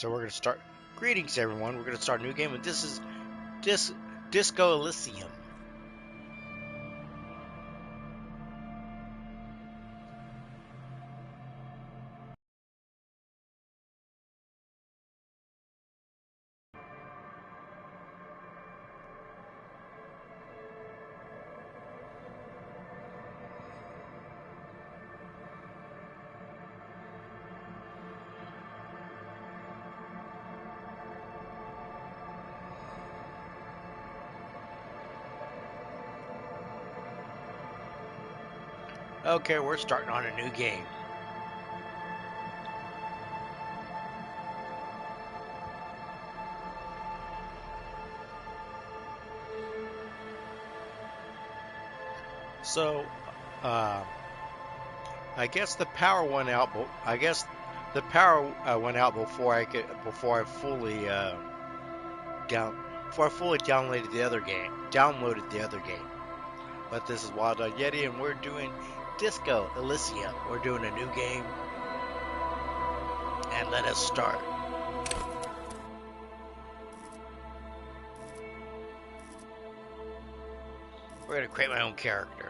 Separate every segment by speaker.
Speaker 1: So we're going to start. Greetings, everyone. We're going to start a new game, and this is Disco Elysium. Okay, we're starting on a new game. So, I guess the power went out. I guess the power went out before I fully downloaded the other game. But this is Wildeyedyeti, and we're doing Disco Elysium. We're doing a new game, and let us start. We're gonna create my own character.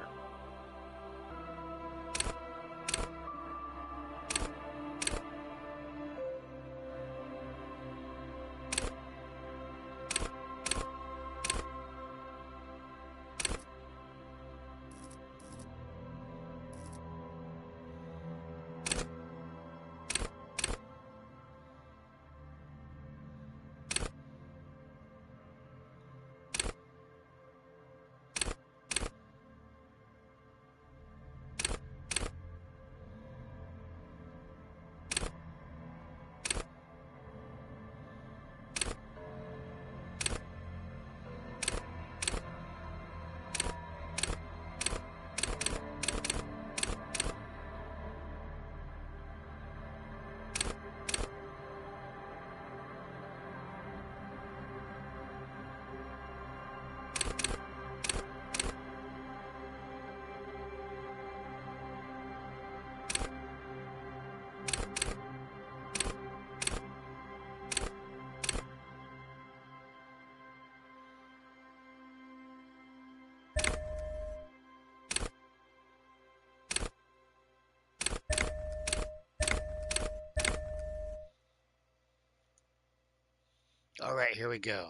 Speaker 1: All right, here we go.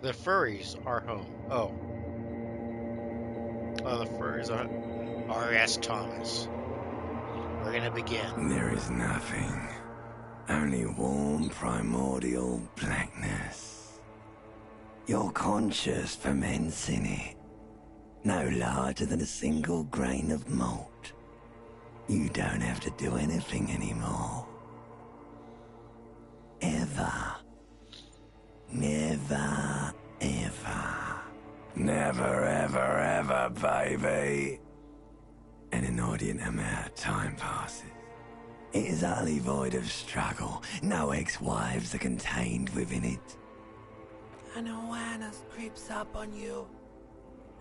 Speaker 1: The furries are home. Oh, the furries are R.S. Thomas. We're gonna begin.
Speaker 2: There is nothing, only warm primordial blackness. Your conscious ferments in it, no larger than a single grain of malt. You don't have to do anything anymore. Ever. Never, ever. Never, ever, ever, baby. An inordinate amount of time passes. It is utterly void of struggle. No ex-wives are contained within it. An awareness creeps up on you.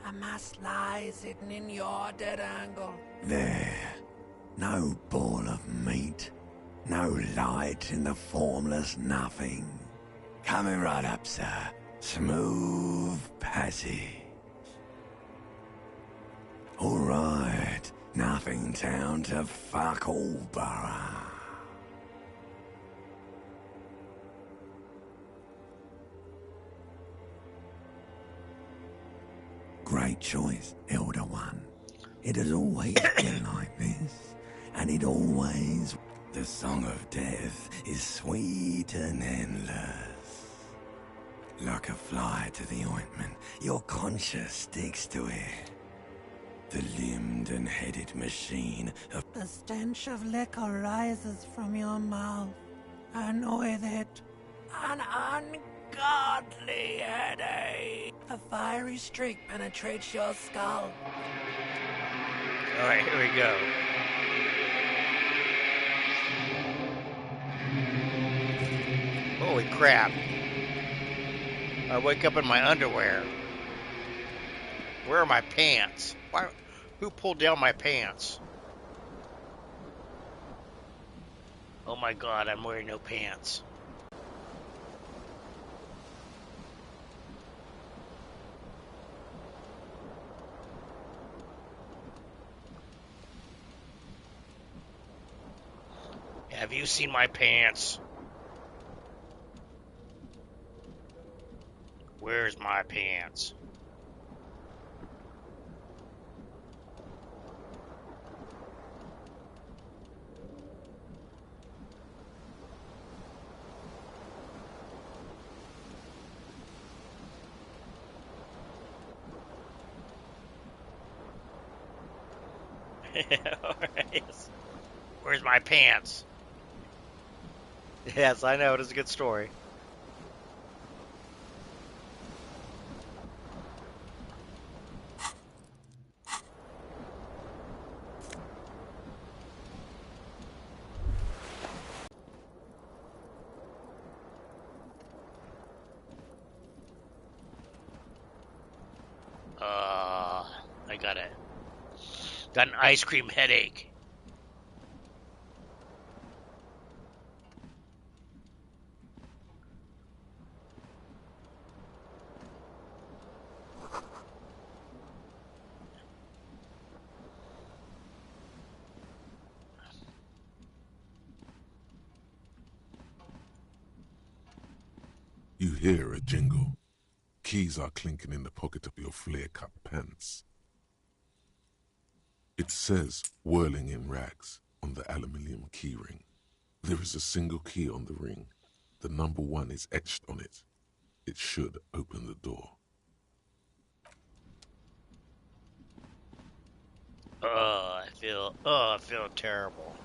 Speaker 2: A mass lies hidden in your dead angle. There. No ball of meat. No light in the formless nothing. Coming right up, sir. Smooth passage. All right. Nothing town to fuck all borough. Great choice, Elder One. It has always been like this, and it always... The song of death is sweet and endless. Like a fly to the ointment, your conscience sticks to it. The limbed and headed machine of... The stench of liquor rises from your mouth, and with it, an ungodly headache. A fiery streak penetrates your skull.
Speaker 1: Alright, here we go. Holy crap. I wake up in my underwear. Where are my pants? Why? Who pulled down my pants? Oh my god, I'm wearing no pants. Have you seen my pants? Where's my pants? Alright. Where's my pants? Yes, I know, it is a good story. I got an ice cream headache.
Speaker 3: You hear a jingle. Keys are clinking in the pocket of your flare-cut pants. It says, whirling in rags, on the aluminium keyring. There is a single key on the ring. The number 1 is etched on it. It should open the door.
Speaker 1: I feel terrible.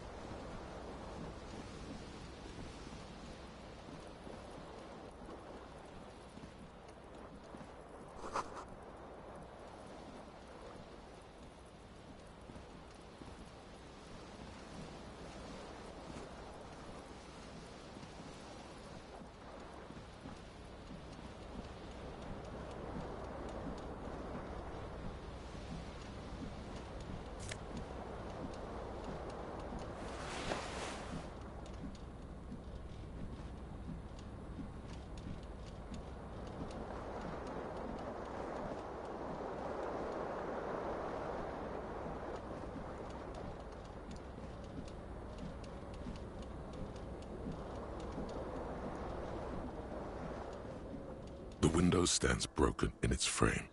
Speaker 3: The window stands broken in its frame.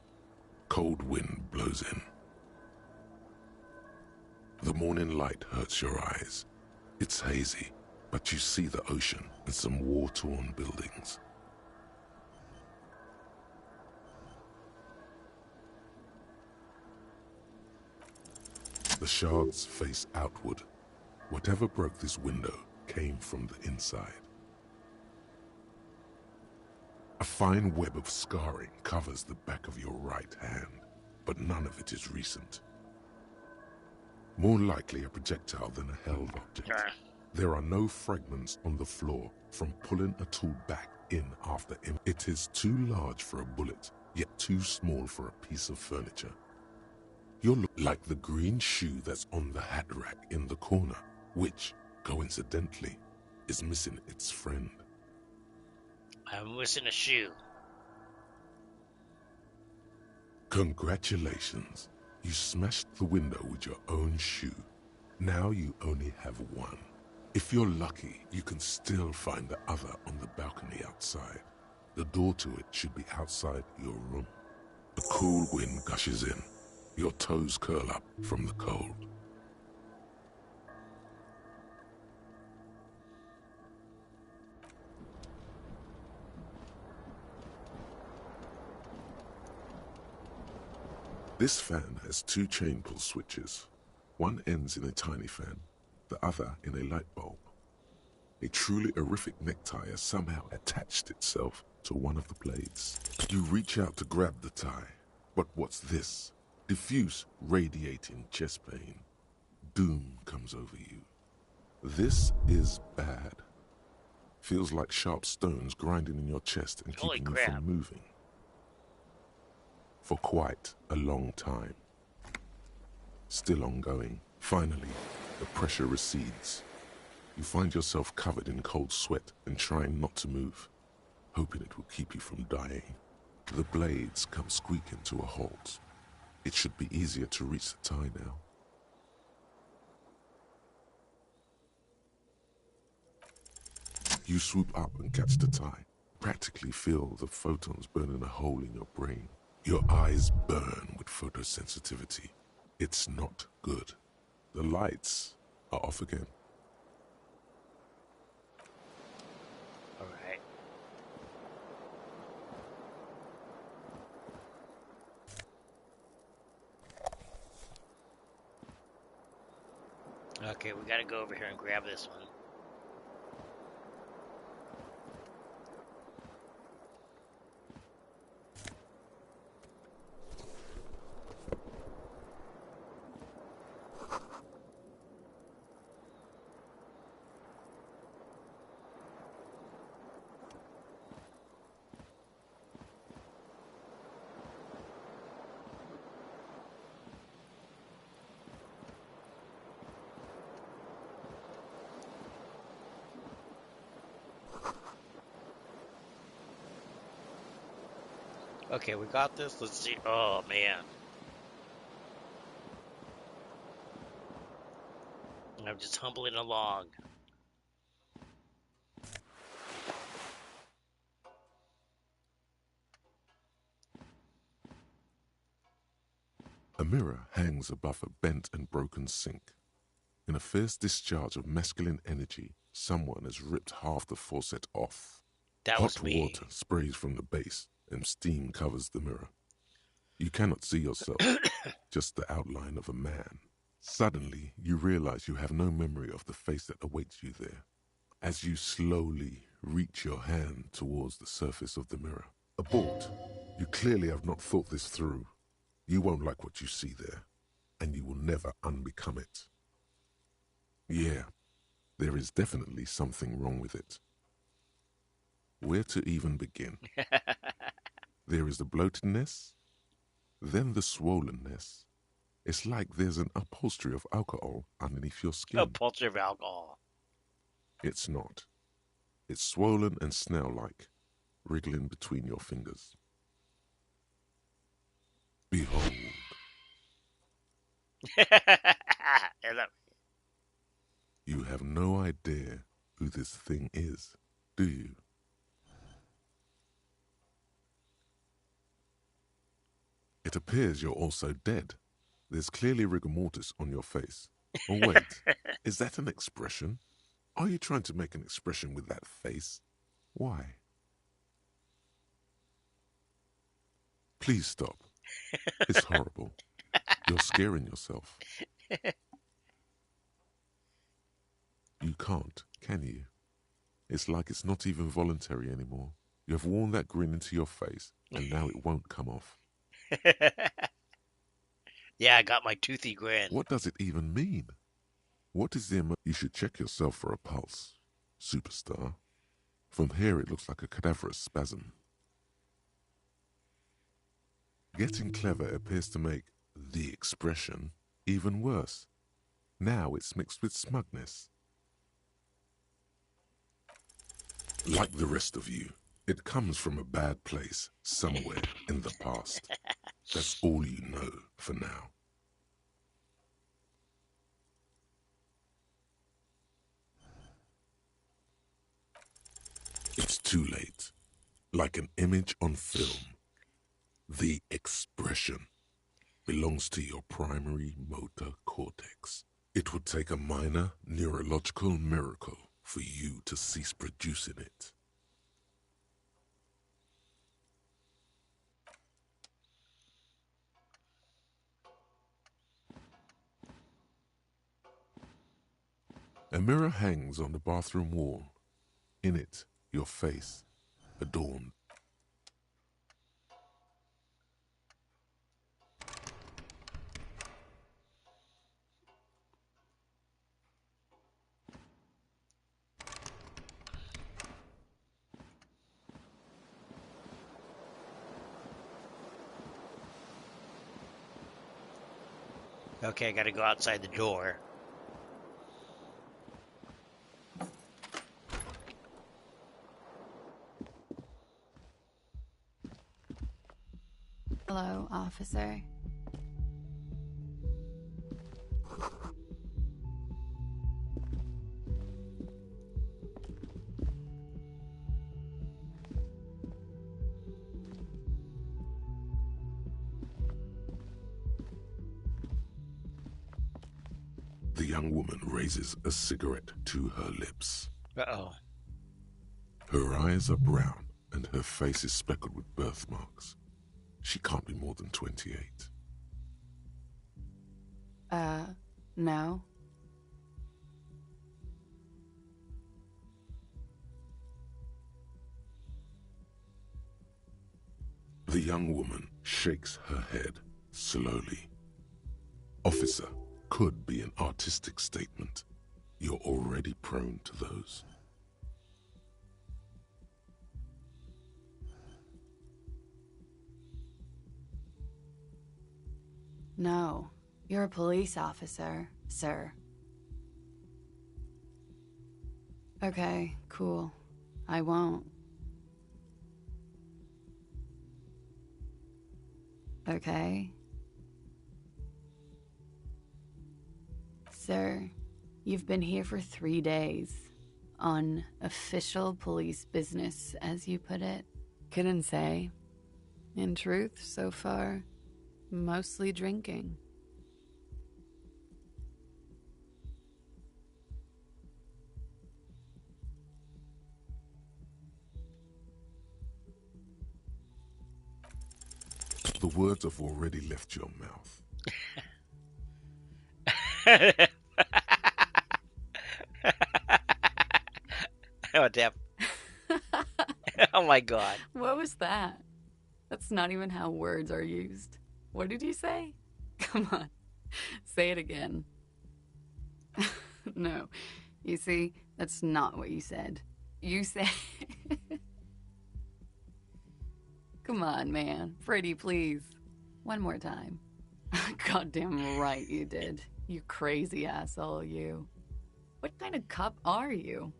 Speaker 3: Cold wind blows in. The morning light hurts your eyes. It's hazy, but you see the ocean and some war-torn buildings. The shards face outward. Whatever broke this window came from the inside. A fine web of scarring covers the back of your right hand, but none of it is recent. More likely a projectile than a held object. There are no fragments on the floor from pulling a tool back in after it is too large for a bullet, yet too small for a piece of furniture. You look like the green shoe that's on the hat rack in the corner, which, coincidentally, is missing its friend.
Speaker 1: I'm missing a shoe.
Speaker 3: Congratulations. You smashed the window with your own shoe. Now you only have one. If you're lucky, you can still find the other on the balcony outside. The door to it should be outside your room. A cool wind gushes in. Your toes curl up from the cold. This fan has 2 chain pull switches. One ends in a tiny fan, the other in a light bulb. A truly horrific necktie has somehow attached itself to one of the blades. You reach out to grab the tie, but what's this? Diffuse, radiating chest pain. Doom comes over you. This is bad. Feels like sharp stones grinding in your chest and keeping you from moving. For quite a long time. Still ongoing. Finally, the pressure recedes. You find yourself covered in cold sweat and trying not to move, hoping it will keep you from dying. The blades come squeaking to a halt. It should be easier to reach the tie now. You swoop up and catch the tie. Practically feel the photons burning a hole in your brain. Your eyes burn with photosensitivity. It's not good. The lights are off again.
Speaker 1: All right. Okay, we gotta go over here and grab this one. Okay, we got this. Let's see. Oh, man. I'm just humbling along.
Speaker 3: A mirror hangs above a bent and broken sink. In a fierce discharge of masculine energy, someone has ripped half the faucet off.
Speaker 1: That was
Speaker 3: Hot
Speaker 1: me.
Speaker 3: water sprays from the base, and steam covers the mirror. You cannot see yourself, just the outline of a man. Suddenly, you realize you have no memory of the face that awaits you there. As you slowly reach your hand towards the surface of the mirror. Abort. You clearly have not thought this through. You won't like what you see there, and you will never unbecome it. Yeah, there is definitely something wrong with it. Where to even begin? There is the bloatedness, then the swollenness. It's like there's an upholstery of alcohol underneath your skin.
Speaker 1: Upholstery of alcohol.
Speaker 3: It's not. It's swollen and snail-like, wriggling between your fingers. Behold. You have no idea who this thing is, do you? It appears you're also dead. There's clearly rigor mortis on your face. Oh wait, is that an expression? Are you trying to make an expression with that face? Why? Please stop. It's horrible. You're scaring yourself. You can't, can you? It's like it's not even voluntary anymore. You have worn that grin into your face, and now it won't come off.
Speaker 1: Yeah, I got my toothy grin.
Speaker 3: What does it even mean? What is the You should check yourself for a pulse, superstar. From here it looks like a cadaverous spasm. Getting clever appears to make the expression even worse. Now it's mixed with smugness. Like the rest of you, it comes from a bad place somewhere in the past. That's all you know for now. It's too late. Like an image on film. The expression belongs to your primary motor cortex. It would take a minor neurological miracle for you to cease producing it. A mirror hangs on the bathroom wall. In it, your face, adorned.
Speaker 1: Okay, I gotta go outside the door.
Speaker 4: Hello, officer.
Speaker 3: The young woman raises a cigarette to her lips.
Speaker 1: Uh-oh.
Speaker 3: Her eyes are brown and her face is speckled with birthmarks. She can't be more than 28.
Speaker 4: No.
Speaker 3: The young woman shakes her head slowly. Officer could be an artistic statement. You're already prone to those.
Speaker 4: No. You're a police officer, sir. Okay, cool. I won't. Okay. Sir, you've been here for 3 days. On official police business, as you put it. Couldn't say. In truth, so far, mostly drinking.
Speaker 3: The words have already left your mouth.
Speaker 1: Oh, damn. Oh my god.
Speaker 4: What was that? That's not even how words are used. What did you say? Come on, say it again. No, you see, that's not what you said. You said... Come on, man. Pretty, please. One more time. Goddamn right you did. You crazy asshole, you. What kind of cop are you?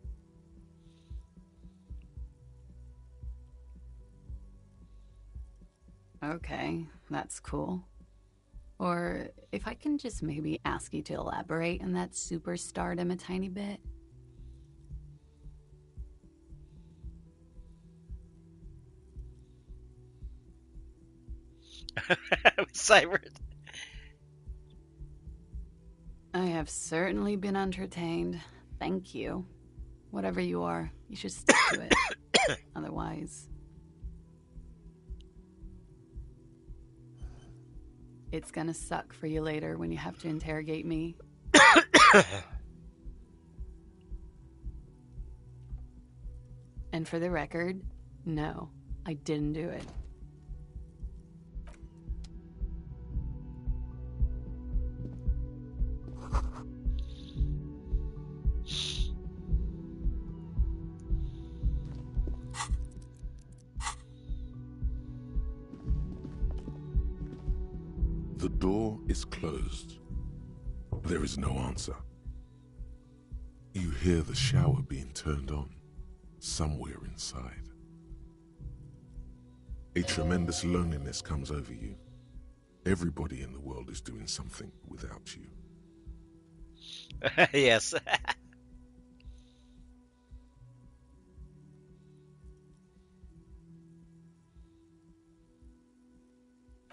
Speaker 4: Okay, that's cool. Or if I can just maybe ask you to elaborate on that superstardom a tiny bit.
Speaker 1: Cyber.
Speaker 4: I have certainly been entertained. Thank you. Whatever you are, you should stick to it. Otherwise... it's gonna suck for you later when you have to interrogate me. And for the record, no, I didn't do it.
Speaker 3: The door is closed. There is no answer. You hear the shower being turned on somewhere inside. A tremendous loneliness comes over you. Everybody in the world is doing something without you.
Speaker 1: Yes.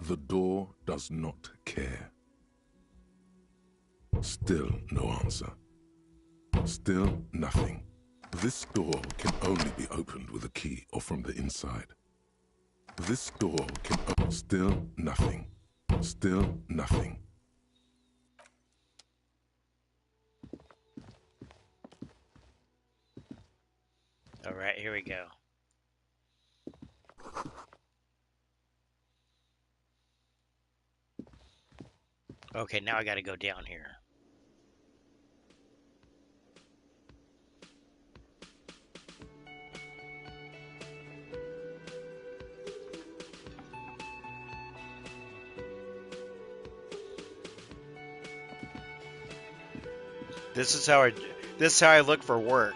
Speaker 3: The door does not care. Still no answer. Still nothing. This door can only be opened with a key or from the inside. This door can open. Still nothing. Still nothing.
Speaker 1: All right, here we go. Okay, now I gotta go down here. This is how I look for work.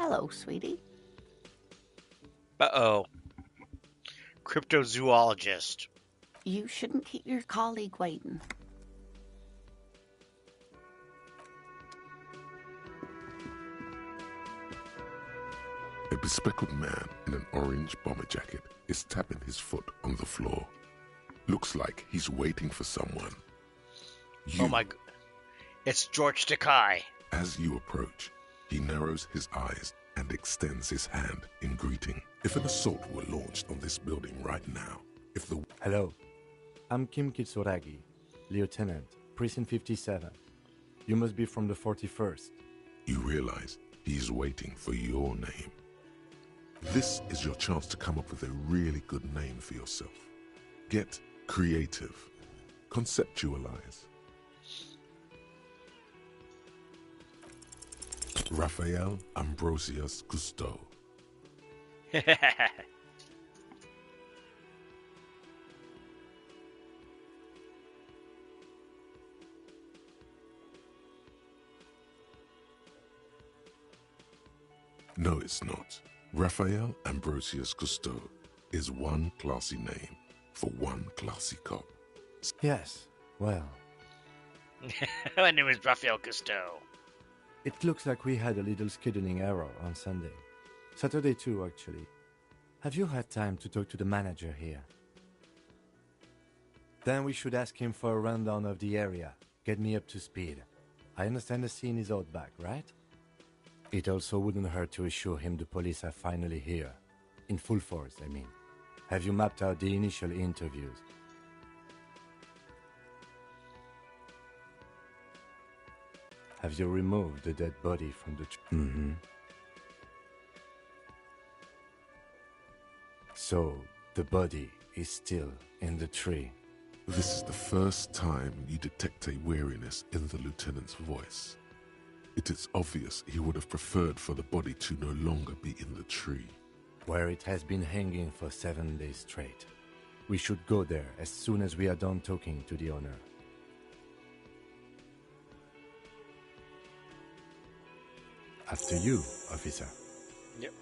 Speaker 5: Hello, sweetie.
Speaker 1: Uh-oh. Cryptozoologist.
Speaker 5: You shouldn't keep your colleague waiting.
Speaker 3: A bespectacled man in an orange bomber jacket is tapping his foot on the floor. Looks like he's waiting for someone.
Speaker 1: Oh my... It's George Takei.
Speaker 3: As you approach, he narrows his eyes and extends his hand in greeting. If an assault were launched on this building right now, if the...
Speaker 6: Hello, I'm Kim Kitsuragi, Lieutenant, Precinct 57. You must be from the 41st.
Speaker 3: You realize he's waiting for your name. This is your chance to come up with a really good name for yourself. Get creative. Conceptualize. Raphael Ambrosius Cousteau. No, it's not. Raphael Ambrosius Cousteau is one classy name for one classy cop.
Speaker 6: Yes, well,
Speaker 1: My name is Raphael Cousteau.
Speaker 6: it looks like we had a little scheduling error on Sunday. Saturday too, actually. Have you had time to talk to the manager here? Then we should ask him for a rundown of the area. Get me up to speed. I understand the scene is out back, right? It also wouldn't hurt to assure him the police are finally here. In full force, I mean. Have you mapped out the initial interviews? Have you removed the dead body from the... So, the body is still in the tree.
Speaker 3: This is the first time you detect a weariness in the lieutenant's voice. It is obvious he would have preferred for the body to no longer be in the tree.
Speaker 6: Where it has been hanging for 7 days straight. We should go there as soon as we are done talking to the owner. After you, officer.
Speaker 1: Yep.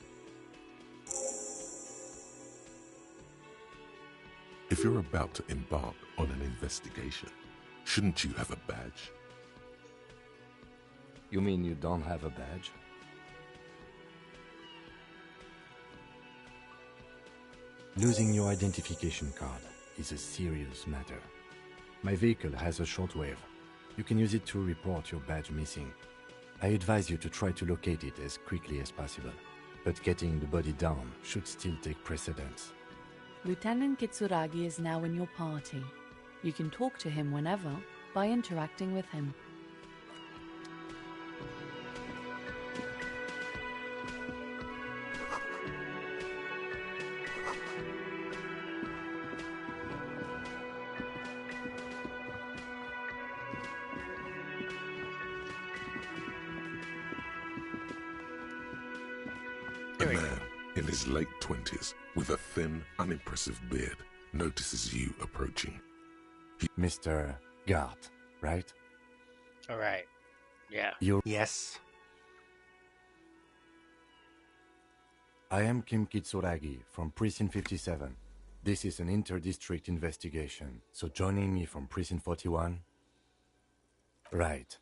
Speaker 3: If you're about to embark on an investigation, shouldn't you have a badge?
Speaker 6: You mean you don't have a badge? Losing your identification card is a serious matter. My vehicle has a shortwave. You can use it to report your badge missing. I advise you to try to locate it as quickly as possible, but getting the body down should still take precedence.
Speaker 4: Lieutenant Kitsuragi is now in your party. You can talk to him whenever by interacting with him.
Speaker 3: A man in his late 20s with a thin, unimpressive beard notices you approaching.
Speaker 6: Mr. Gart, right?
Speaker 1: All right. Yeah.
Speaker 7: Yes.
Speaker 6: I am Kim Kitsuragi from Precinct 57. This is an inter-district investigation, so joining me from Precinct 41? Right.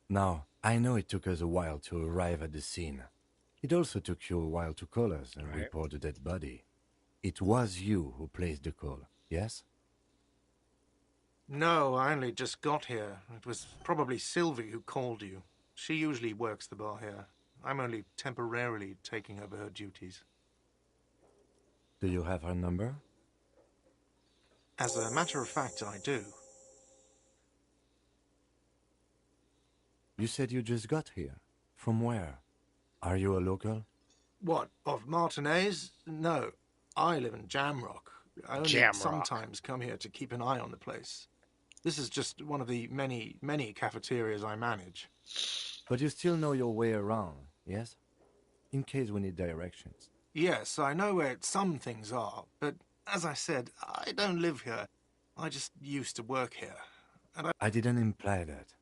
Speaker 6: Now, I know it took us a while to arrive at the scene. It also took you a while to call us and report the dead body. It was you who placed the call, yes?
Speaker 7: No, I only just got here. It was probably Sylvie who called you. She usually works the bar here. I'm only temporarily taking over her duties.
Speaker 6: Do you have her number?
Speaker 7: As a matter of fact, I do.
Speaker 6: You said you just got here. From where? Are you a local?
Speaker 7: What, of Martinez? No, I live in Jamrock. I only
Speaker 1: Jamrock.
Speaker 7: sometimes come here to keep an eye on the place. This is just one of the many, many cafeterias I manage.
Speaker 6: But you still know your way around, yes? In case we need directions.
Speaker 7: Yes, I know where some things are, but as I said, I don't live here. I just used to work here. And
Speaker 6: I didn't imply that.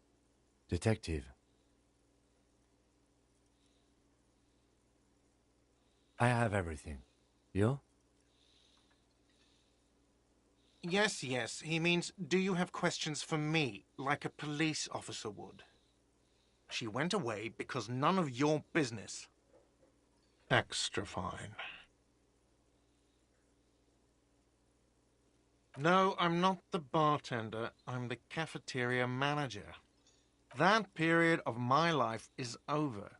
Speaker 6: Detective. I have everything. You?
Speaker 7: Yes, yes. He means, do you have questions for me, like a police officer would? She went away because none of your business. Extra fine. No, I'm not the bartender. I'm the cafeteria manager. That period of my life is over.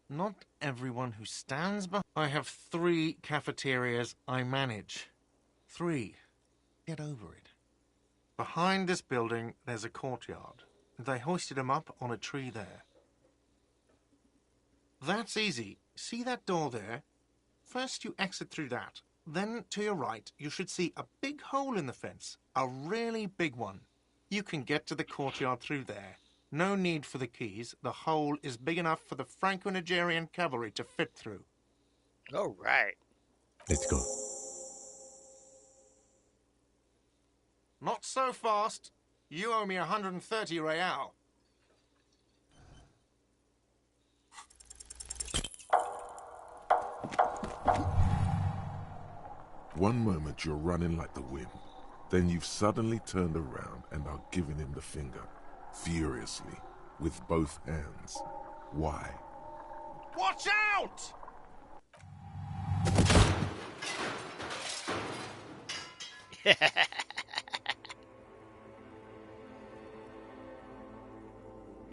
Speaker 7: Not everyone who stands behind... I have 3 cafeterias I manage. 3. Get over it. Behind this building, there's a courtyard. They hoisted him up on a tree there. That's easy. See that door there? First you exit through that. Then, to your right, you should see a big hole in the fence. A really big one. You can get to the courtyard through there. No need for the keys. The hole is big enough for the Franco-Nigerian cavalry to fit through.
Speaker 1: All right.
Speaker 6: Let's go.
Speaker 7: Not so fast. You owe me 130 real.
Speaker 3: One moment you're running like the wind. Then you've suddenly turned around and are giving him the finger. Furiously. With both hands. Why?
Speaker 7: Watch out!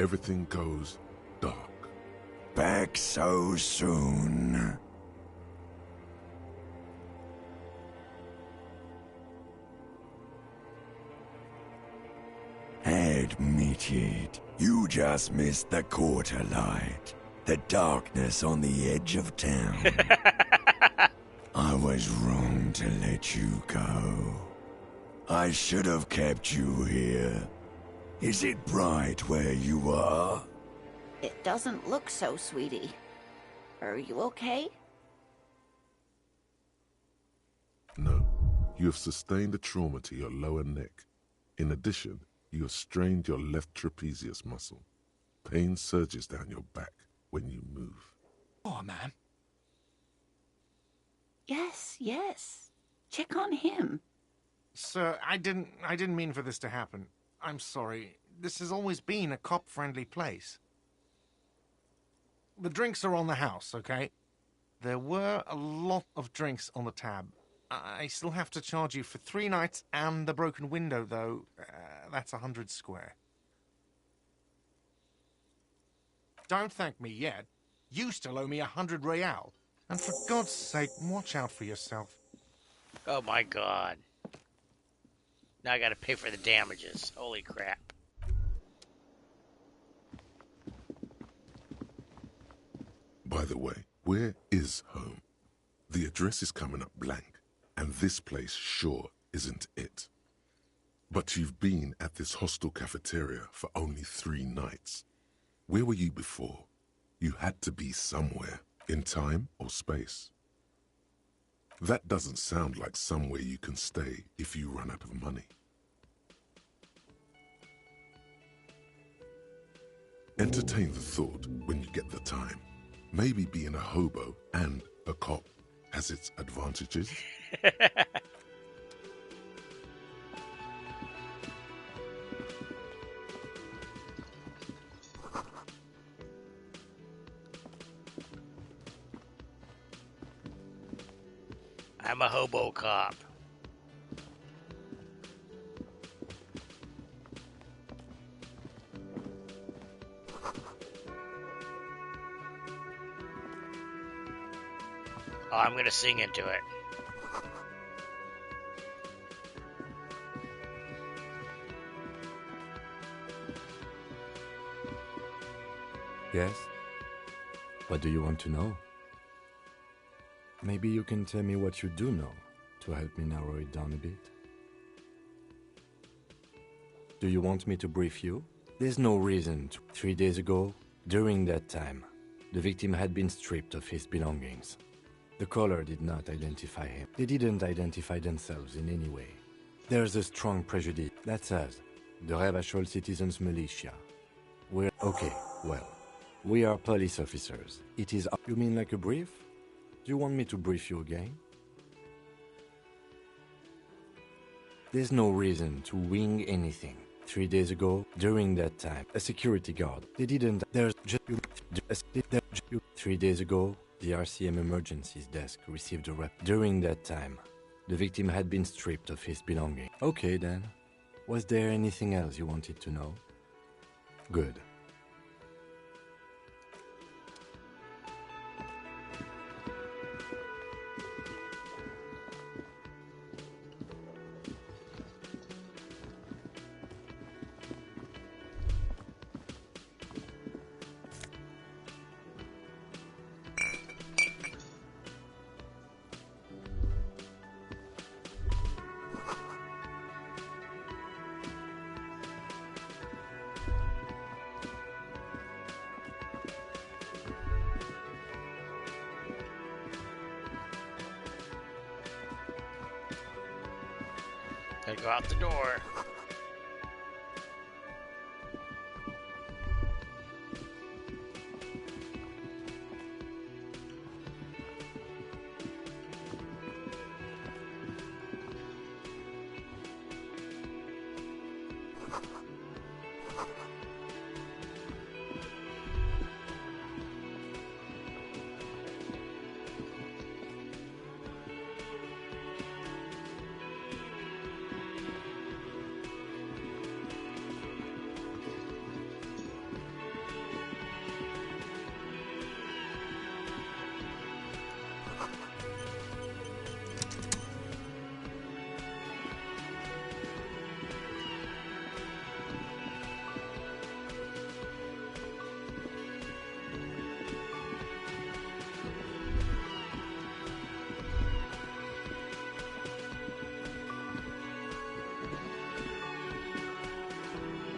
Speaker 3: Everything goes dark.
Speaker 2: Back so soon. Admit it, you just missed the quarter light. The darkness on the edge of town. I was wrong to let you go. I should have kept you here. Is it bright where you are?
Speaker 5: It doesn't look so, sweetie. Are you okay?
Speaker 3: No. You have sustained a trauma to your lower neck. In addition, you have strained your left trapezius muscle. Pain surges down your back when you move.
Speaker 7: Oh, man.
Speaker 5: Yes, yes. Check on him.
Speaker 7: Sir, I didn't mean for this to happen. I'm sorry. This has always been a cop-friendly place. The drinks are on the house, okay? There were a lot of drinks on the tab. I still have to charge you for 3 nights and the broken window, though. That's 100 square. Don't thank me yet. You still owe me 100 real. And for God's sake, watch out for yourself.
Speaker 1: Oh my god. Now I gotta pay for the damages. Holy crap.
Speaker 3: By the way, where is home? The address is coming up blank, and this place sure isn't it. But you've been at this hostel cafeteria for only 3 nights. Where were you before? You had to be somewhere, in time or space. That doesn't sound like somewhere you can stay if you run out of money. Entertain the thought when you get the time. Maybe being a hobo and a cop has its advantages.
Speaker 1: I'm a hobo cop. Oh, I'm gonna sing into it.
Speaker 6: Yes? What do you want to know? Maybe you can tell me what you do know to help me narrow it down a bit. Do you want me to brief you? There's no reason to. 3 days ago, during that time, the victim had been stripped of his belongings. The caller did not identify him. They didn't identify themselves in any way. There's a strong prejudice. That's us, the Revachol Citizens Militia. Okay, well, we are police officers. It is... You mean like a brief? Do you want me to brief you again? There's no reason to wing anything. 3 days ago, during that time, a security guard, they didn't, there's just, 3 days ago, the RCM emergencies desk received a rep. During that time, the victim had been stripped of his belongings. Okay then, was there anything else you wanted to know? Good.
Speaker 1: Gotta go out the door.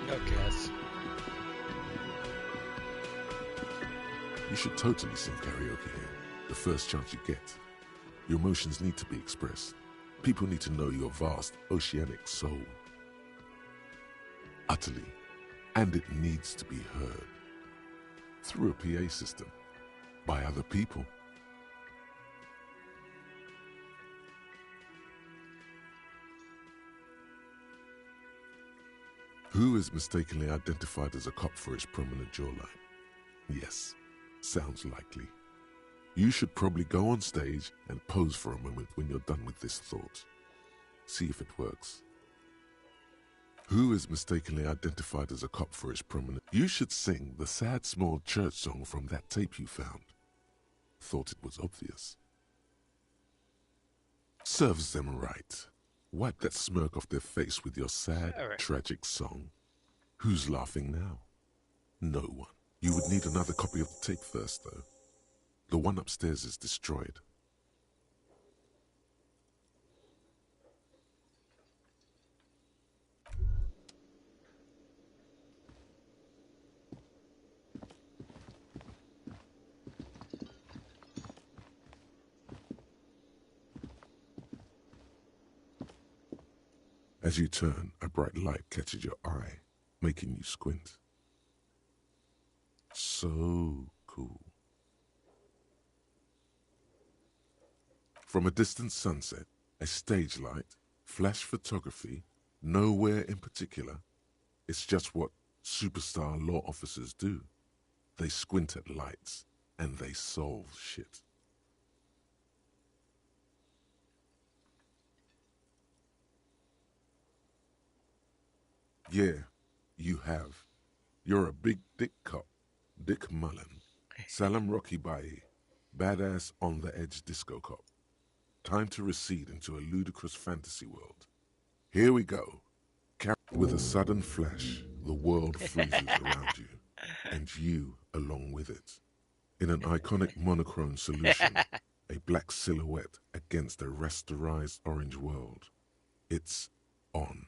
Speaker 1: No guess.
Speaker 3: You should totally sing karaoke here, the first chance you get. Your emotions need to be expressed. People need to know your vast, oceanic soul. Utterly. And it needs to be heard. Through a PA system. By other people. Who is mistakenly identified as a cop for his prominent jawline? Yes, sounds likely. You should probably go on stage and pose for a moment when you're done with this thought. See if it works. Who is mistakenly identified as a cop for his prominent... You should sing the sad small church song from that tape you found. Thought it was obvious. Serves them right. Wipe that smirk off their face with your sad, tragic song. Who's laughing now? No one. You would need another copy of the tape first, though. The one upstairs is destroyed. As you turn, a bright light catches your eye, making you squint. So cool. From a distant sunset, a stage light, flash photography, nowhere in particular. It's just what superstar law officers do. They squint at lights, and they solve shit. Yeah, you have. You're a big dick cop, Dick Mullen, Salam Rocky Bayi, badass on the edge disco cop. Time to recede into a ludicrous fantasy world. Here we go. With a sudden flash, the world freezes around you, and you along with it. In an iconic monochrome solution, a black silhouette against a rasterized orange world. It's on.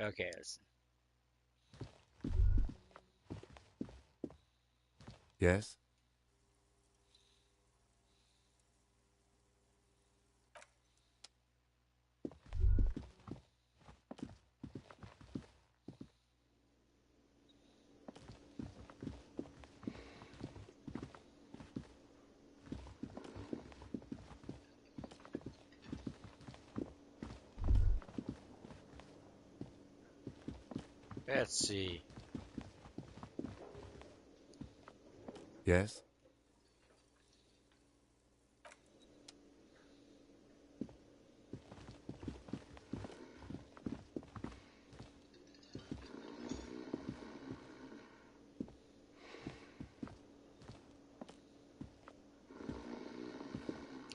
Speaker 1: Okay.
Speaker 6: Yes?
Speaker 1: Let's see.
Speaker 6: Yes?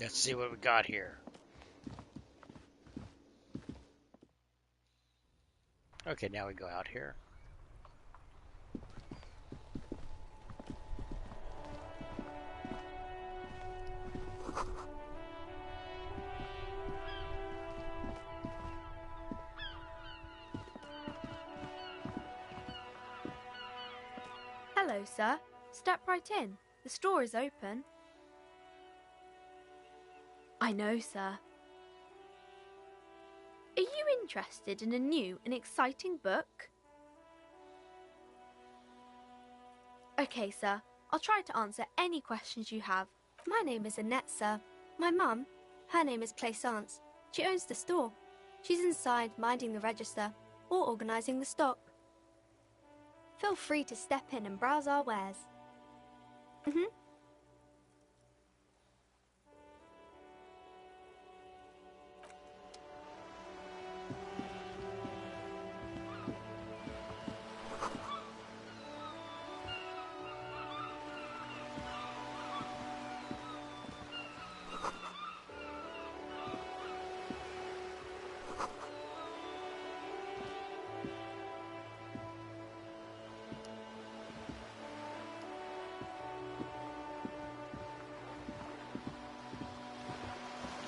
Speaker 1: Let's see what we got here. Okay, now we go out here.
Speaker 8: Hello, sir. Step right in. The store is open. I know, sir. Are you interested in a new and exciting book? Okay, sir. I'll try to answer any questions you have. My name is Annette, sir. My mum, her name is Plaisance. She owns the store. She's inside minding the register or organising the stock. Feel free to step in and browse our wares.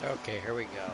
Speaker 1: Okay, here we go.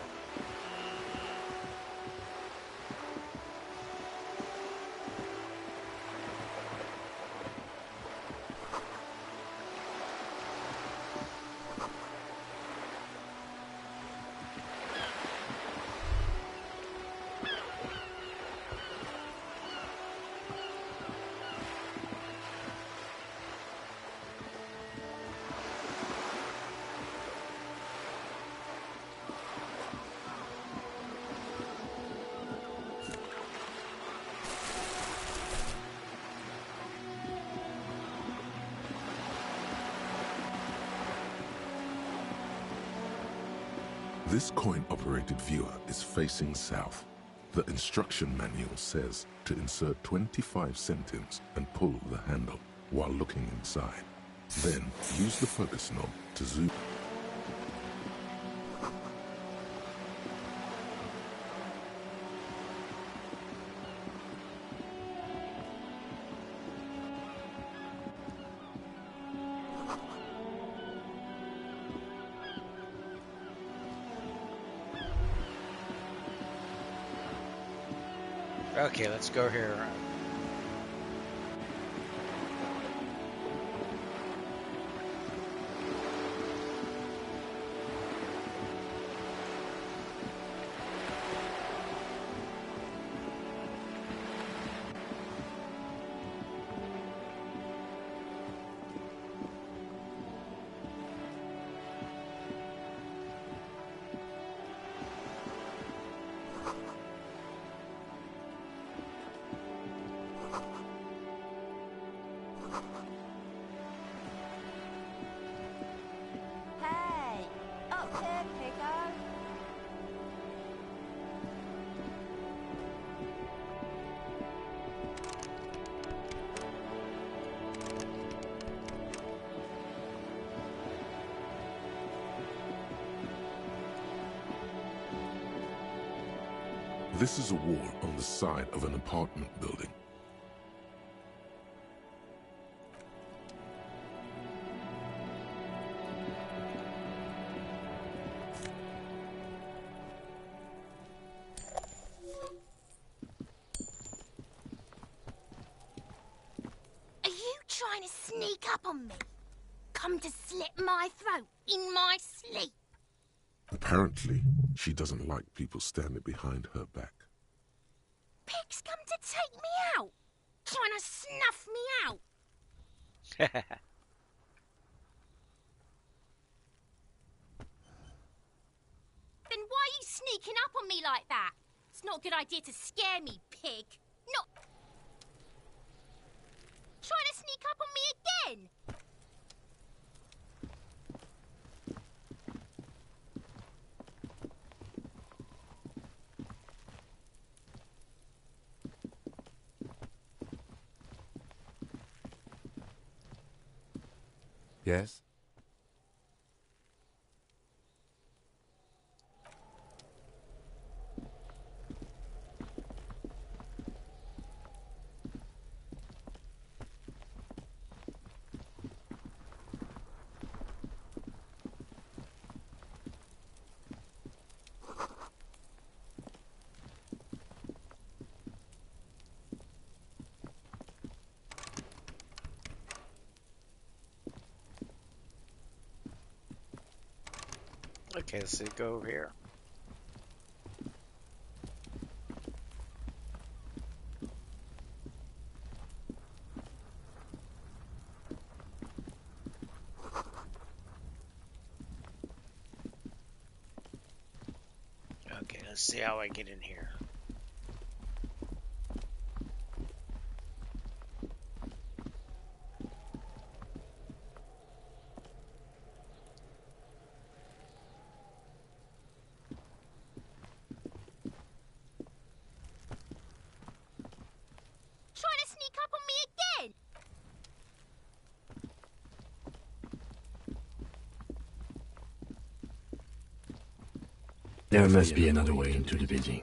Speaker 3: This coin-operated viewer is facing south. The instruction manual says to insert 25 centimes and pull the handle while looking inside. Then use the focus knob to zoom.
Speaker 1: Okay, let's go here.
Speaker 5: Hey, up here, Pico.
Speaker 3: This is a wall on the side of an apartment building.
Speaker 9: sneak up on me? Come to slit my throat in my sleep?
Speaker 3: Apparently, she doesn't like people standing behind her back.
Speaker 9: Pigs come to take me out, trying to snuff me out. Then why are you sneaking up on me like that? It's not a good idea to scare me, pig. Not trying to sneak up on me again.
Speaker 6: Yes?
Speaker 1: Okay, let's see, go over here. Okay, let's see how I get in here.
Speaker 9: Trying to sneak up on me again.
Speaker 2: There must be another way into the building.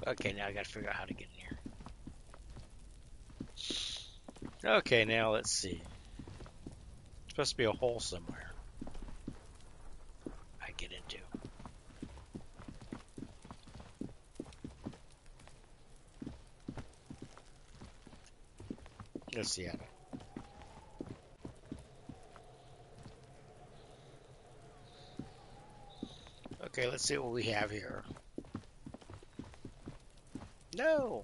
Speaker 1: Okay, now I gotta figure out how to get in here. Okay, now let's see. Supposed to be a hole somewhere I get into. Let's see how to. Okay, let's see what we have here. No!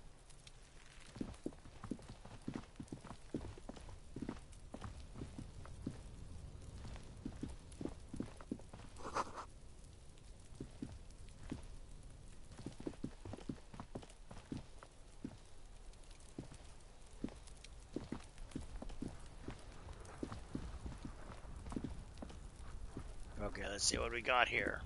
Speaker 1: Okay, let's see what we got here.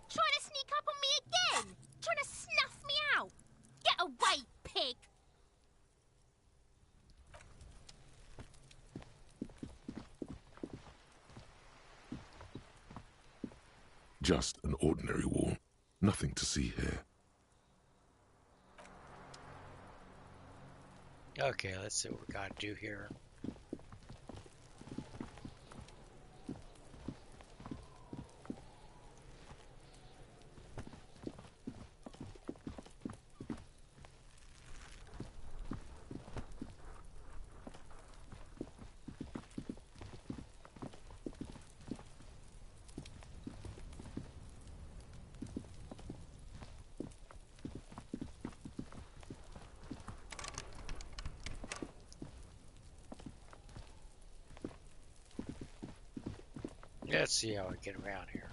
Speaker 9: Trying to sneak up on me again. Trying to snuff me out. Get away, pig.
Speaker 3: Just an ordinary wall. Nothing to see here.
Speaker 1: Okay, let's see what we gotta do here. Let's see how I get around here.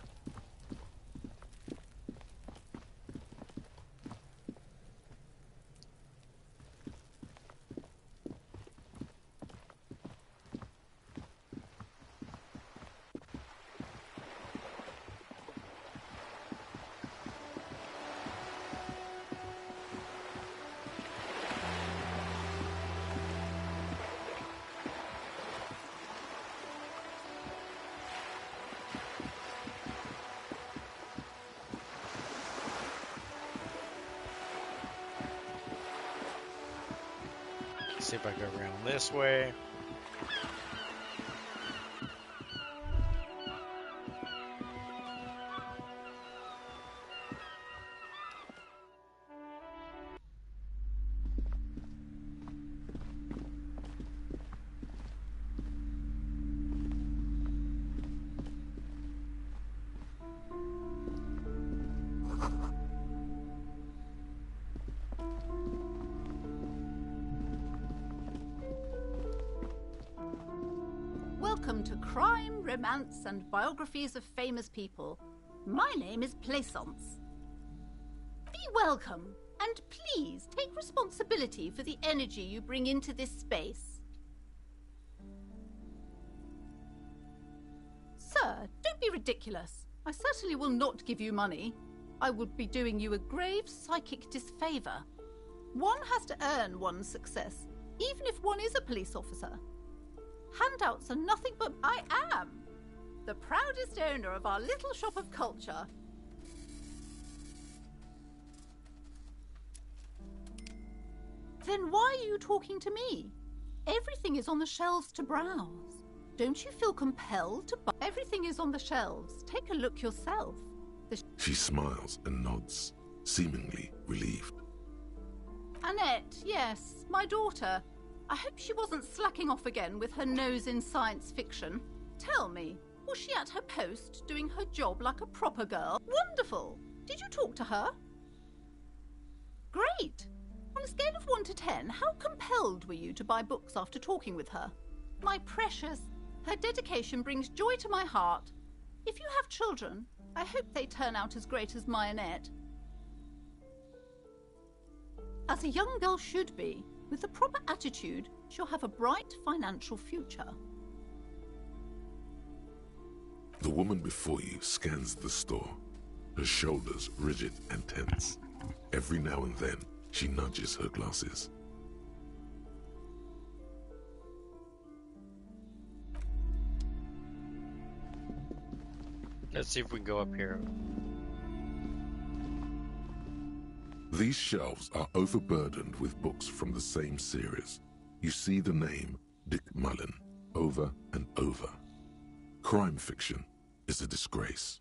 Speaker 1: See if I go around this way.
Speaker 10: Welcome to Crime, Romance, and Biographies of Famous People. My name is Plaisance. Be welcome, and please take responsibility for the energy you bring into this space. Sir, don't be ridiculous. I certainly will not give you money. I would be doing you a grave psychic disfavor. One has to earn one's success, even if one is a police officer. Handouts are nothing but I am the proudest owner of our little shop of culture. Then why are you talking to me? Everything is on the shelves to browse. Don't you feel compelled to buy? Everything is on the shelves. Take a look yourself.
Speaker 3: She smiles and nods, seemingly relieved.
Speaker 10: Annette, yes, my daughter. I hope she wasn't slacking off again with her nose in science fiction. Tell me, was she at her post doing her job like a proper girl? Wonderful! Did you talk to her? Great! On a scale of 1 to 10, how compelled were you to buy books after talking with her? My precious, her dedication brings joy to my heart. If you have children, I hope they turn out as great as my Annette. As a young girl should be, with the proper attitude, she'll have a bright financial future.
Speaker 3: The woman before you scans the store, her shoulders rigid and tense. Every now and then, she nudges her glasses.
Speaker 1: Let's see if we can go up here.
Speaker 3: These shelves are overburdened with books from the same series. You see the name Dick Mullen over and over. Crime fiction is a disgrace.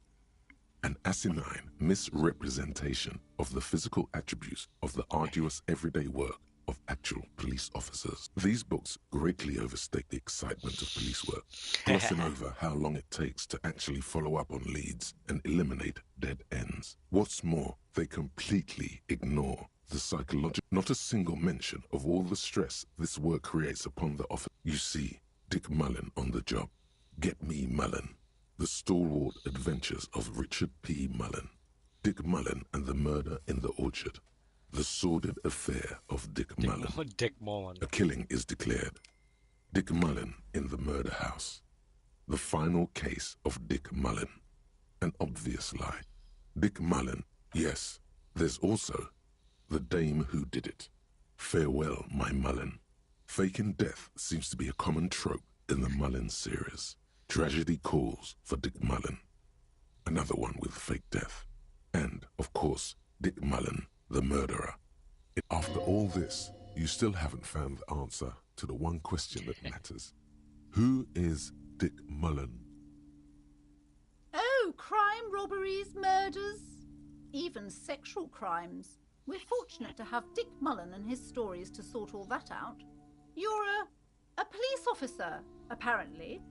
Speaker 3: An asinine misrepresentation of the physical attributes of the arduous everyday work of actual police officers. These books greatly overstate the excitement of police work, glossing over how long it takes to actually follow up on leads and eliminate dead ends. What's more, they completely ignore the psychological. Not a single mention of all the stress this work creates upon the officer. You see Dick Mullen on the job. Get me Mullen. The stalwart adventures of Richard P. Mullen. Dick Mullen and the murder in the orchard. The sordid affair of Dick Mullen.
Speaker 1: Dick Mullen.
Speaker 3: A killing is declared. Dick Mullen in the murder house. The final case of Dick Mullen. An obvious lie. Dick Mullen, yes. There's also the dame who did it. Farewell, my Mullen. Faking death seems to be a common trope in the Mullen series. Tragedy calls for Dick Mullen. Another one with fake death. And, of course, Dick Mullen, the murderer. After all this, you still haven't found the answer to the one question that matters. Who is Dick Mullen?
Speaker 10: Oh, crime, robberies, murders, even sexual crimes. We're fortunate to have Dick Mullen and his stories to sort all that out. You're a police officer, apparently.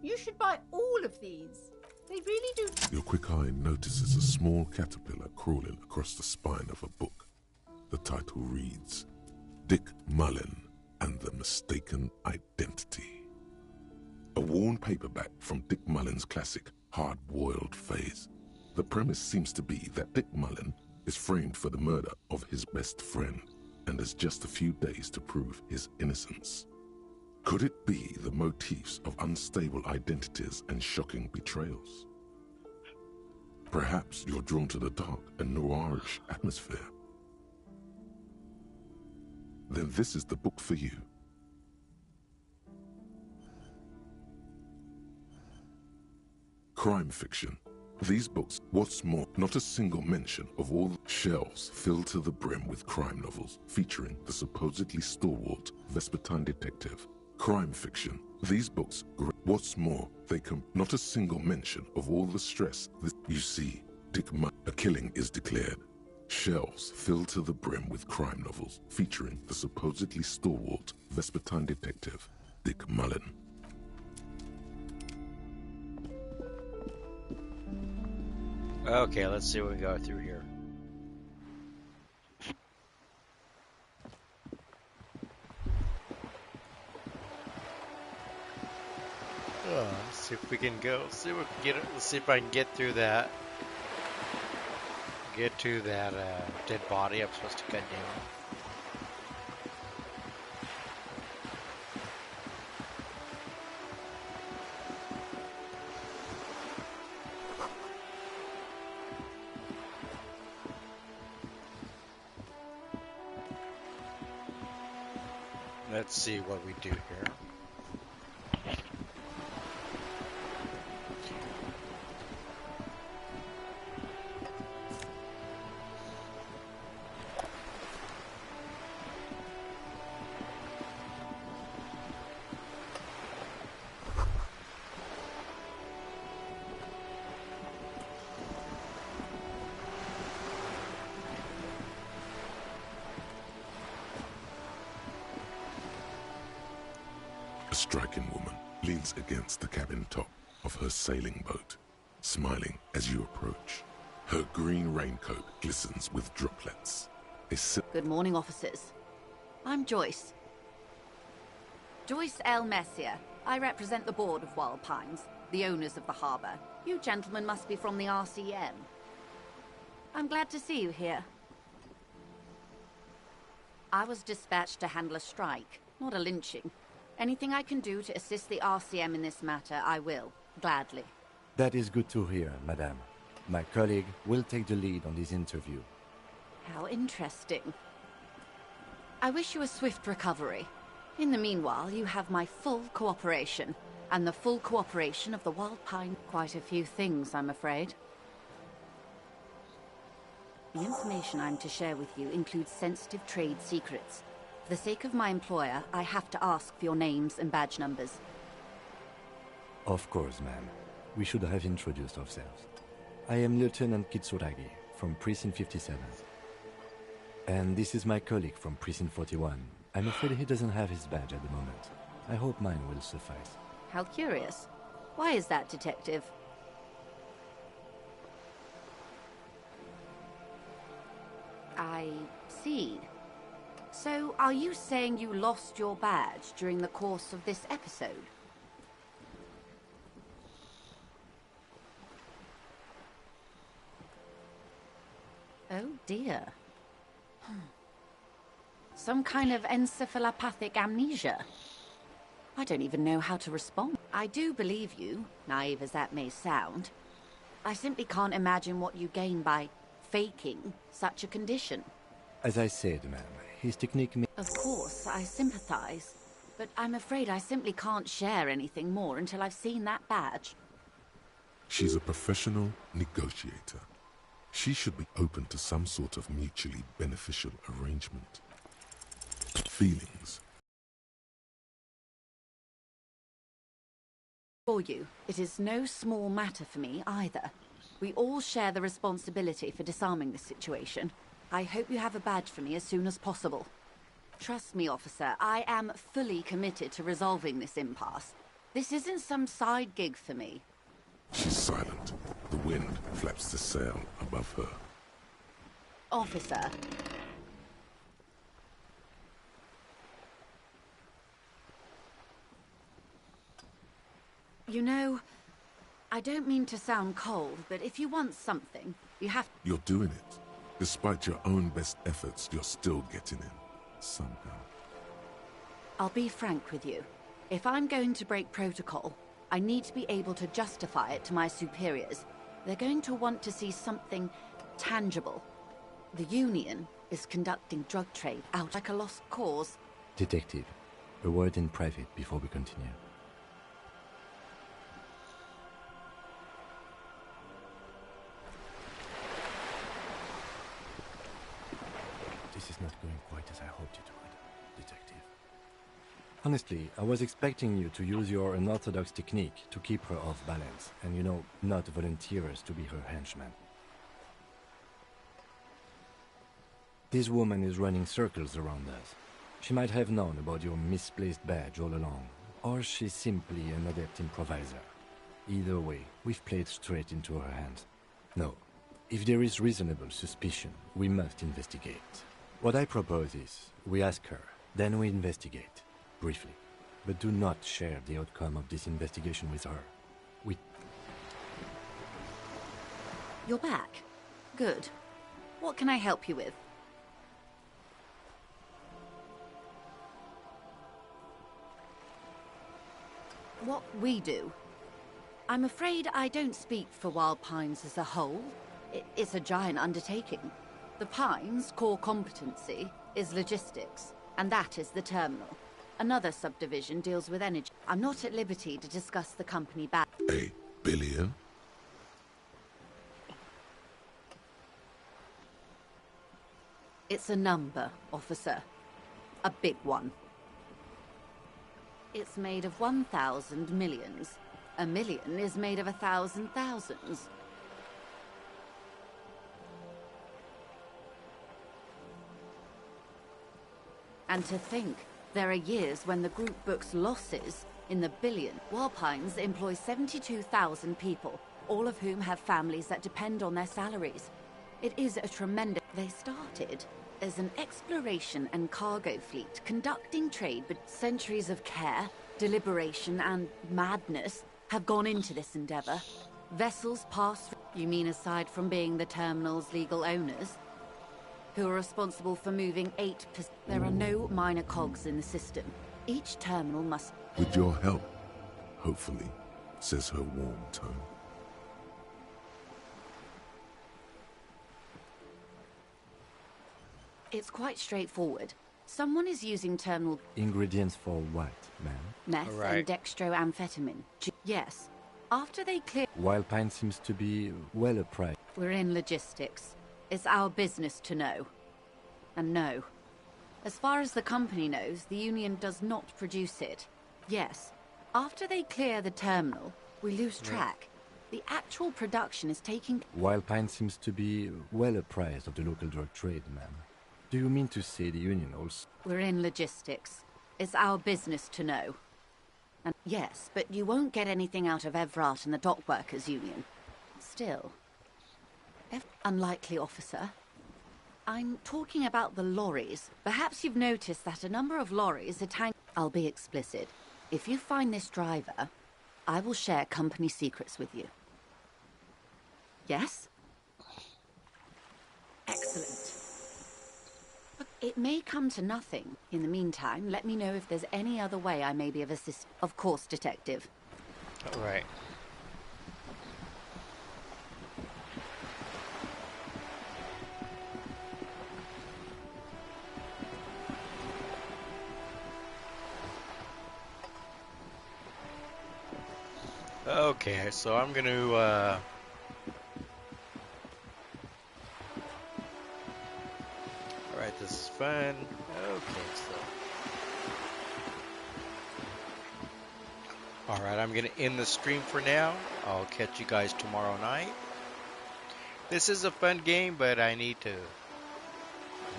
Speaker 10: You should buy all of these. They really do.
Speaker 3: Your quick eye notices a small caterpillar crawling across the spine of a book. The title reads, Dick Mullen and the Mistaken Identity. A worn paperback from Dick Mullen's classic hard-boiled phase. The premise seems to be that Dick Mullen is framed for the murder of his best friend and has just a few days to prove his innocence. Could it be the motifs of unstable identities and shocking betrayals? Perhaps you're drawn to the dark and noirish atmosphere. Then this is the book for you. Crime fiction These books, what's more, not a single mention of all the shelves filled to the brim with crime novels featuring the supposedly stalwart Vespertine detective. Crime fiction. These books, what's more, they come not a single mention of all the stress that you see. A killing is declared. Shelves filled to the brim with crime novels featuring the supposedly stalwart Vespertine detective, Dick Mullen.
Speaker 1: Okay, let's see what we go through here. Let's see if we can go. See if we can get it. Let's see if I can get through that. Get to that dead body I'm supposed to cut down. Let's see what we do here.
Speaker 3: A striking woman leans against the cabin top of her sailing boat, smiling as you approach. Her green raincoat glistens with droplets.
Speaker 11: Good morning, officers. I'm Joyce. Joyce L. Messier. I represent the board of Wild Pines, the owners of the harbour. You gentlemen must be from the RCM. I'm glad to see you here. I was dispatched to handle a strike, not a lynching. Anything I can do to assist the RCM in this matter, I will, gladly.
Speaker 6: That is good to hear, madame. My colleague will take the lead on this interview.
Speaker 11: How interesting. I wish you a swift recovery. In the meanwhile, you have my full cooperation, and the full cooperation of the Wild Pine. Quite a few things, I'm afraid. The information I'm to share with you includes sensitive trade secrets. For the sake of my employer, I have to ask for your names and badge numbers.
Speaker 6: Of course, ma'am. We should have introduced ourselves. I am Lieutenant Kitsuragi from Precinct 57. And this is my colleague from Precinct 41. I'm afraid he doesn't have his badge at the moment. I hope mine will suffice.
Speaker 11: How curious. Why is that, Detective? I see. So, are you saying you lost your badge during the course of this episode? Oh dear. Some kind of encephalopathic amnesia. I don't even know how to respond. I do believe you, naive as that may sound. I simply can't imagine what you gain by faking such a condition.
Speaker 6: As I said, ma'am, his technique may...
Speaker 11: Of course, I sympathize. But I'm afraid I simply can't share anything more until I've seen that badge.
Speaker 3: She's a professional negotiator. She should be open to some sort of mutually beneficial arrangement. Feelings.
Speaker 11: For you, it is no small matter for me either. We all share the responsibility for disarming this situation. I hope you have a badge for me as soon as possible. Trust me, officer, I am fully committed to resolving this impasse. This isn't some side gig for me.
Speaker 3: She's silent. The wind flaps the sail above her.
Speaker 11: Officer. You know, I don't mean to sound cold, but if you want something, you have...
Speaker 3: You're doing it. Despite your own best efforts, you're still getting in. Somehow.
Speaker 11: I'll be frank with you. If I'm going to break protocol, I need to be able to justify it to my superiors. They're going to want to see something tangible. The Union is conducting drug trade out like a lost cause.
Speaker 6: Detective, a word in private before we continue. not going quite as I hoped it would, Detective. Honestly, I was expecting you to use your unorthodox technique to keep her off balance, and not volunteer us to be her henchmen. This woman is running circles around us. She might have known about your misplaced badge all along, or she's simply an adept improviser. Either way, we've played straight into her hands. No, if there is reasonable suspicion, we must investigate. What I propose is, we ask her, then we investigate, briefly. But do not share the outcome of this investigation with her.
Speaker 11: You're back. Good. What can I help you with? What we do? I'm afraid I don't speak for Wild Pines as a whole. It's a giant undertaking. The Pines' core competency is logistics, and that is the terminal. Another subdivision deals with energy. I'm not at liberty to discuss the company back.
Speaker 3: $1 billion?
Speaker 11: It's a number, officer. A big one. It's made of 1,000 millions. A million is made of 1,000 thousands. And to think, there are years when the group books losses in the billion. Wild Pines employs 72,000 people, all of whom have families that depend on their salaries. It is a tremendous... They started as an exploration and cargo fleet conducting trade, but centuries of care, deliberation, and madness have gone into this endeavor. Vessels pass through... You mean aside from being the terminal's legal owners? Who are responsible for moving 8%. There are no minor cogs in the system. Each terminal must...
Speaker 3: With your help, hopefully, says her warm tone.
Speaker 11: It's quite straightforward. Someone is using terminal...
Speaker 6: Ingredients for what, ma'am?
Speaker 11: Meth and dextroamphetamine. Yes. After they clear...
Speaker 6: Wild Pine seems to be well apprised.
Speaker 11: We're in logistics. It's our business to know. And no. As far as the company knows, the Union does not produce it. Yes. After they clear the terminal, we lose track. The actual production is taking...
Speaker 6: Wild Pine seems to be well apprised of the local drug trade, ma'am. Do you mean to say the Union also...
Speaker 11: We're in logistics. It's our business to know. And yes, but you won't get anything out of Everett and the Dock Workers Union. Still... Unlikely, officer. I'm talking about the lorries. Perhaps you've noticed that a number of lorries are tank... I'll be explicit. If you find this driver, I will share company secrets with you. Yes? Excellent. It may come to nothing. In the meantime, let me know if there's any other way I may be of assistance. Of course, Detective.
Speaker 1: All right. Okay, so I'm going to alright, this is fun. Okay, so alright, I'm going to end the stream for now. I'll catch you guys tomorrow night. This is a fun game, but I need to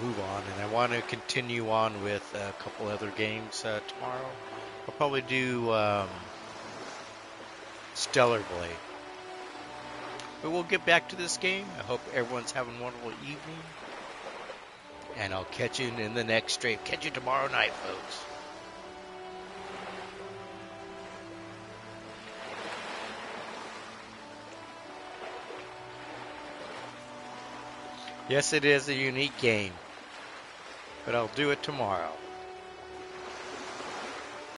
Speaker 1: move on, and I want to continue on with a couple other games tomorrow. I'll probably do Stellar Blade. But we'll get back to this game. I hope everyone's having a wonderful evening. And I'll catch you in the next stream. Catch you tomorrow night, folks. Yes, it is a unique game. But I'll do it tomorrow.